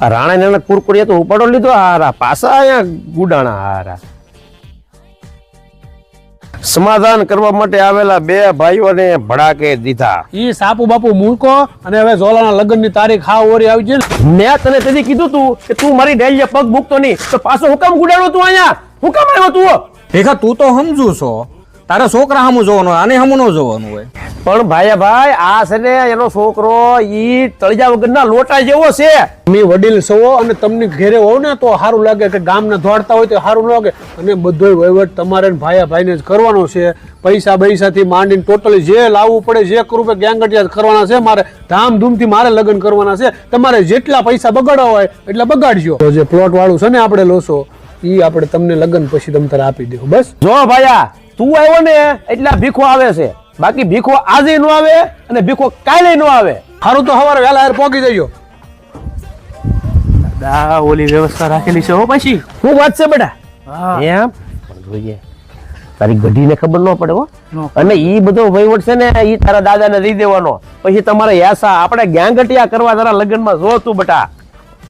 આ રાણા ને કુરકુરિયા તો ઉપાડો લીધો હારા પાછા અહીંયા ગુડાણા હારા સમાધાન કરવા માટે આવેલા બે ભાઈઓને ભડાકે દીધા. ઈ સાપુ બાપુ મૂકો અને હવે ઝોલાના લગ્નની તારીખ હા ઓરી આવી છે ને. મેં તને તેથી કીધું તું કે તું મારી ઢેલીએ પગ મૂકતો નહીં તો પાછો હુકમ ગુડાણો તું અહીંયા હુકમ આવ્યો તું ભેગા તું તો સમજુ છો તારા છોકરા સામું જોવાનું આને સામું ન જોવાનું હોય. પણ ભાઈ આ છે ને એનો છોકરો ઈ તળિયા વગરના લોટા જેવો છે. તમે વડીલ છો અને તમને ઘેરે હોવ ને તો સારું લાગે કે ગામને દોડતા હોય તો સારું લાગે અને બધોય વહીવટ તમારે ભાઈને જ કરવાનો છે. પૈસા બૈસાથી માંડીને ટોટલી જે લાવવું પડે જે કરવું પડે ગેંગટિયા કરવાના છે. મારે ધામધૂમથી મારે લગ્ન કરવાના છે. તમારે જેટલા પૈસા બગાડવા હોય એટલા બગાડજો. તો જે પ્લોટ વાળું છે ને આપણે લોસો ઈ આપણે તમને લગ્ન પછી તમ તારે આપી દેવું બસ. જો ભાયા તું આવ્યો ને એટલા ભીખો આવે છે બાકી ભીખો આજે નો આવે અને ભીખો કાલે નો આવે. સારું તો સવારે વહેલા યાર પહોંચી જજો. દા ઓલી વ્યવસ્થા રાખેલી છે હો પછી શું વાત છે બેટા એમ પણ જોઈએ તારી ગઢીને ખબર ન પડે હો. અને ઈ બધો વહીવટ છે ને ઈ તારા દાદાને દઈ દેવાનો પછી તમારે યાસા આપણે ગેંગટિયા કરવા તારા લગ્નમાં જો તું બેટા.